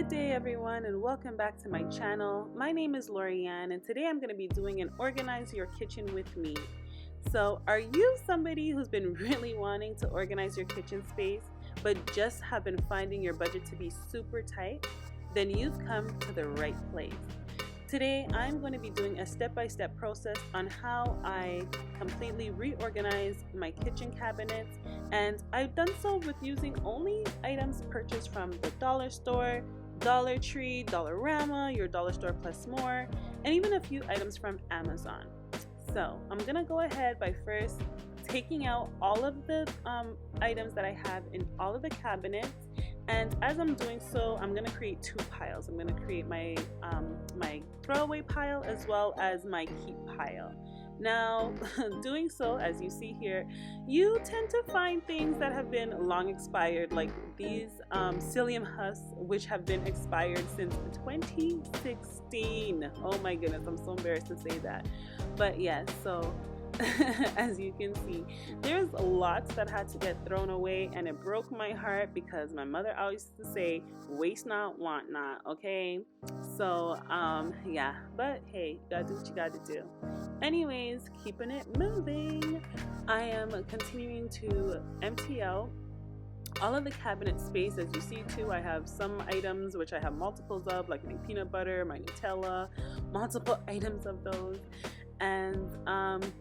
Good day everyone, and welcome back to my channel. My name is Lorianne, and today I'm going to be doing an organize your kitchen with me. So are you somebody who's been really wanting to organize your kitchen space but just have been finding your budget to be super tight? Then you've come to the right place. Today I'm going to be doing a step-by-step process on how I completely reorganize my kitchen cabinets, and I've done so with using only items purchased from the dollar store, Dollar Tree, Dollarama, your dollar store plus more, and even a few items from Amazon. So I'm going to go ahead by first taking out all of the items that I have in all of the cabinets. And as I'm doing so, I'm going to create two piles. I'm going to create my my throwaway pile as well as my keep pile. Now, doing so, as you see here, you tend to find things that have been long expired, like these psyllium husks, which have been expired since 2016. Oh my goodness, I'm so embarrassed to say that. But yes, so as you can see, there's lots that had to get thrown away, and it broke my heart because my mother always used to say, waste not, want not. Okay, so yeah, but hey, you gotta do what you gotta do. Anyways, keeping it moving, I am continuing to empty out all of the cabinet space. As you see too, I have some items which I have multiples of, like my peanut butter, my Nutella, multiple items of those. And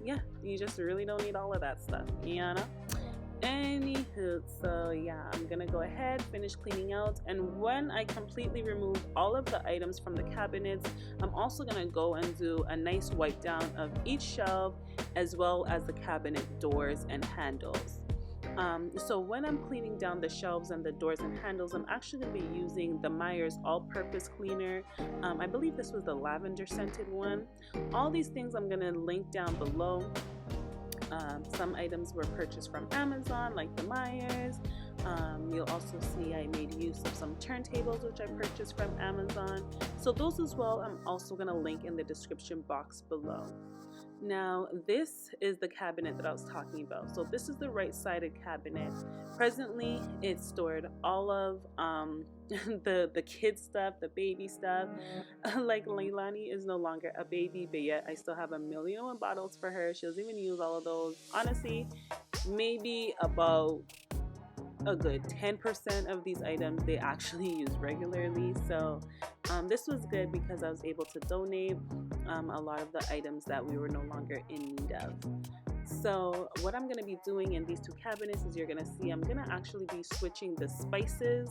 yeah, you just really don't need all of that stuff, you know? Anywho, so yeah, I'm gonna go ahead, finish cleaning out, and when I completely remove all of the items from the cabinets, I'm also gonna go and do a nice wipe down of each shelf as well as the cabinet doors and handles. So when I'm cleaning down the shelves and the doors and handles, I'm actually going to be using the Myers all-purpose cleaner. I believe this was the lavender scented one. All these things I'm going to link down below. Some items were purchased from Amazon, like the Myers. You'll also see I made use of some turntables which I purchased from Amazon. So those as well, I'm also going to link in the description box below. Now, this is the cabinet that I was talking about. So this is the right-sided cabinet. Presently, it's stored all of the kid stuff, the baby stuff. Like Leilani is no longer a baby, but yet I still have a million bottles for her. She doesn't even use all of those. Honestly, maybe about a good 10% of these items they actually use regularly. So this was good because I was able to donate a lot of the items that we were no longer in need of. So what I'm going to be doing in these two cabinets is, you're going to see I'm going to actually be switching the spices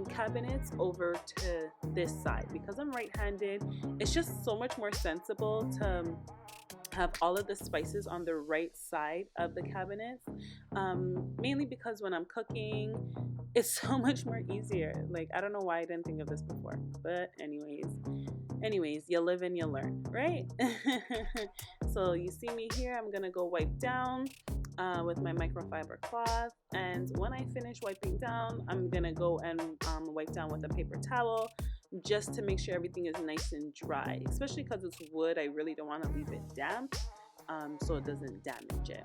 cabinets over to this side because I'm right-handed. It's just so much more sensible to have all of the spices on the right side of the cabinets, mainly because when I'm cooking, it's so much more easier. Like, I don't know why I didn't think of this before, but anyways, you live and you learn, right? So you see me here, I'm gonna go wipe down with my microfiber cloth, and when I finish wiping down, I'm gonna go and wipe down with a paper towel, just to make sure everything is nice and dry, especially because it's wood. I really don't want to leave it damp so it doesn't damage it.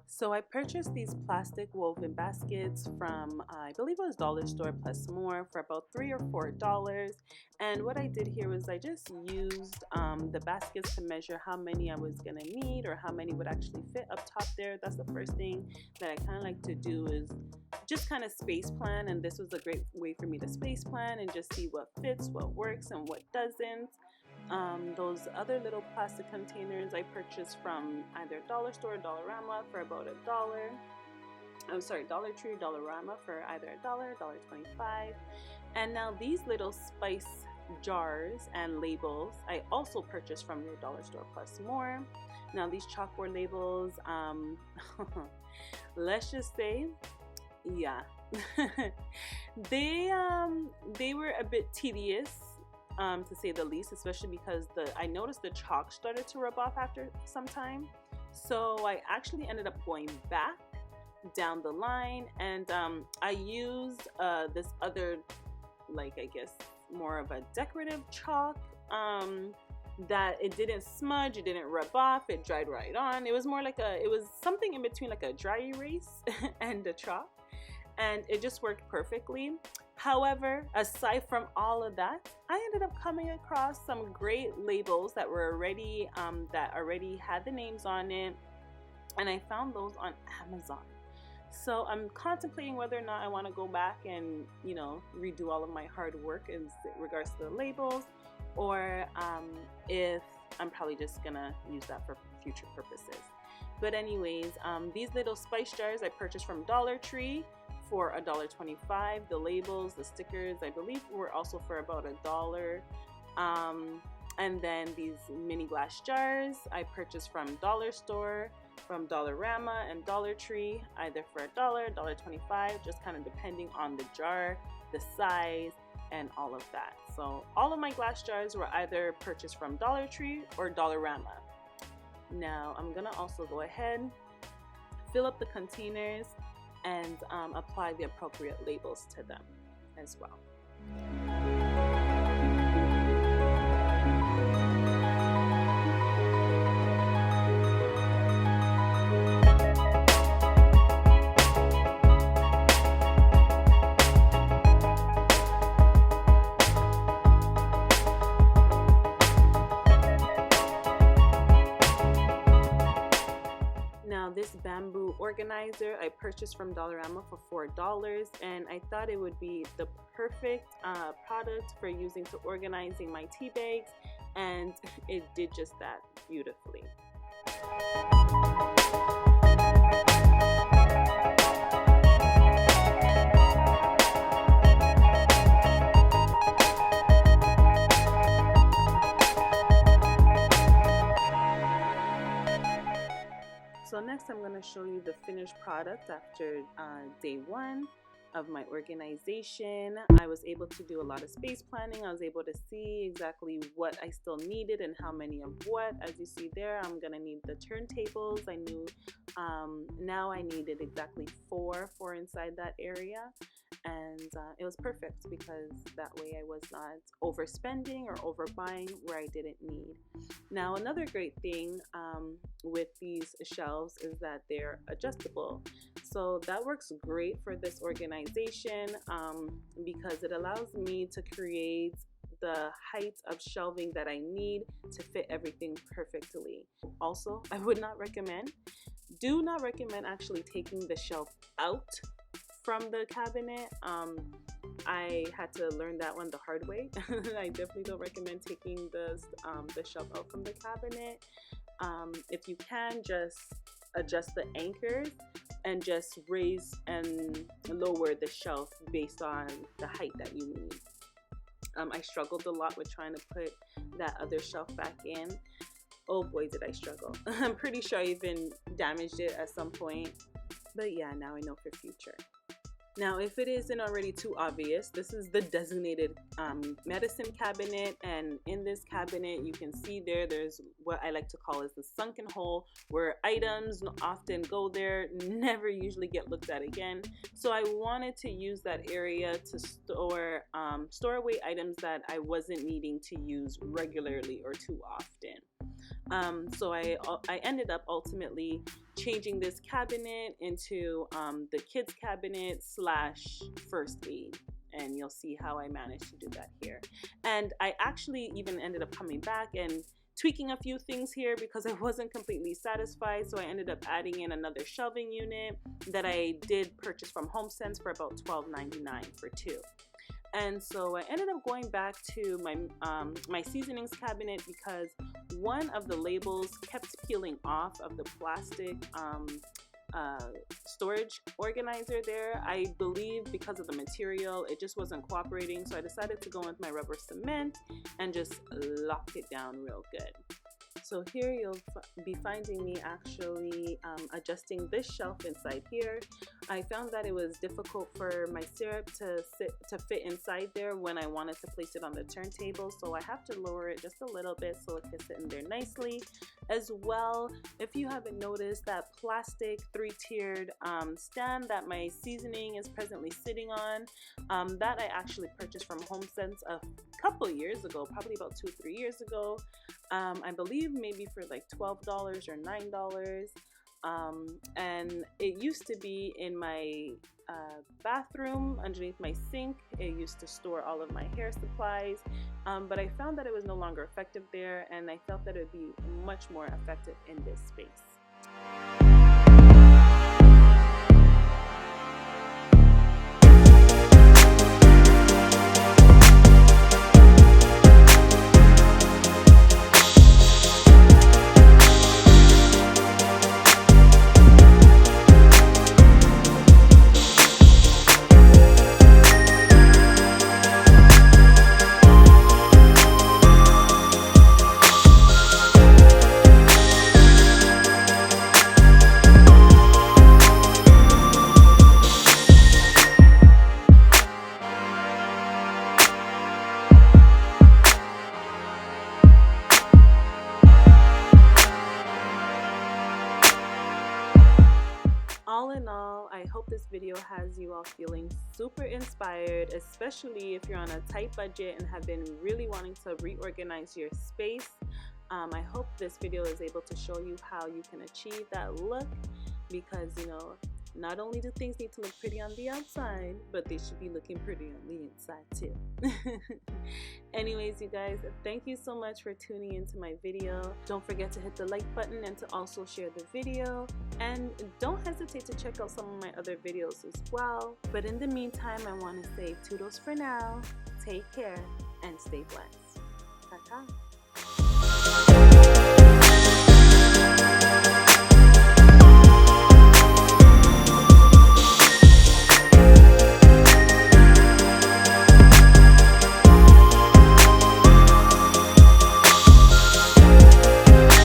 So I purchased these plastic woven baskets from, I believe it was dollar store plus more, for about $3 or $4. And what I did here was I just used the baskets to measure how many I was gonna need, or how many would actually fit up top there. That's the first thing that I kind of like to do, is just kind of space plan. And this was a great way for me to space plan and just see what fits, what works, and what doesn't. Those other little plastic containers I purchased from either dollar store or Dollarama for about $1. I'm sorry, Dollar Tree, Dollarama for either $1, $1.25. And now these little spice jars and labels I also purchased from your dollar store plus more. Now these chalkboard labels, let's just say, yeah, they were a bit tedious to say the least, especially because I noticed the chalk started to rub off after some time. So I actually ended up going back down the line, and I used this other, like, I guess more of a decorative chalk, that it didn't smudge, it didn't rub off, it dried right on. It was more like it was something in between like a dry erase and a chalk, and it just worked perfectly. However, aside from all of that, I ended up coming across some great labels that were already had the names on it, and I found those on Amazon. So I'm contemplating whether or not I want to go back and, you know, redo all of my hard work in regards to the labels, or if I'm probably just gonna use that for future purposes. But anyways, these little spice jars I purchased from Dollar Tree for $1.25. The labels, the stickers, I believe were also for about $1. And then these mini glass jars I purchased from Dollar Store, from Dollarama and Dollar Tree, either for $1, $1.25, just kind of depending on the jar, the size, and all of that. So all of my glass jars were either purchased from Dollar Tree or Dollarama. Now I'm gonna also go ahead, fill up the containers, and apply the appropriate labels to them as well. This bamboo organizer I purchased from Dollarama for $4, and I thought it would be the perfect product for using to organizing my tea bags, and it did just that beautifully. So next I'm going to show you the finished product after day one of my organization. I was able to do a lot of space planning. I was able to see exactly what I still needed and how many of what. As you see there, I'm going to need the turntables. I knew now I needed exactly four inside that area. And it was perfect because that way I was not overspending or overbuying where I didn't need. Now another great thing with these shelves is that they're adjustable. So that works great for this organization because it allows me to create the height of shelving that I need to fit everything perfectly. Also, I would not recommend, do not recommend actually taking the shelf out from the cabinet. I had to learn that one the hard way. I definitely don't recommend taking the shelf out from the cabinet. If you can, just adjust the anchors and just raise and lower the shelf based on the height that you need. I struggled a lot with trying to put that other shelf back in. Oh boy, did I struggle. I'm pretty sure I even damaged it at some point. But yeah, now I know for future. Now, if it isn't already too obvious, this is the designated medicine cabinet, and in this cabinet you can see there's what I like to call is the sunken hole, where items often go there, never usually get looked at again. So I wanted to use that area to store away items that I wasn't needing to use regularly or too often. So I ended up ultimately changing this cabinet into the kids cabinet / first aid, and you'll see how I managed to do that here. And I actually even ended up coming back and tweaking a few things here because I wasn't completely satisfied, so I ended up adding in another shelving unit that I did purchase from HomeSense for about $12.99 for two. And so I ended up going back to my seasonings cabinet because one of the labels kept peeling off of the plastic storage organizer there. I believe because of the material, it just wasn't cooperating, so I decided to go with my rubber cement and just lock it down real good. So here you'll be finding me actually adjusting this shelf inside here. I found that it was difficult for my syrup to fit inside there when I wanted to place it on the turntable, so I have to lower it just a little bit so it can sit in there nicely. As well, if you haven't noticed, that plastic 3-tiered stand that my seasoning is presently sitting on, that I actually purchased from HomeSense a couple years ago, probably about 2-3 years ago. I believe maybe for like $12 or $9. And it used to be in my bathroom underneath my sink. It used to store all of my hair supplies, but I found that it was no longer effective there, and I felt that it would be much more effective in this space. All in all, I hope this video has you all feeling super inspired, especially if you're on a tight budget and have been really wanting to reorganize your space. I hope this video is able to show you how you can achieve that look, because you know, not only do things need to look pretty on the outside, but they should be looking pretty on the inside too. Anyways, you guys, thank you so much for tuning into my video. Don't forget to hit the like button and to also share the video. And don't hesitate to check out some of my other videos as well. But in the meantime, I want to say toodles for now, take care, and stay blessed. Ta-ta.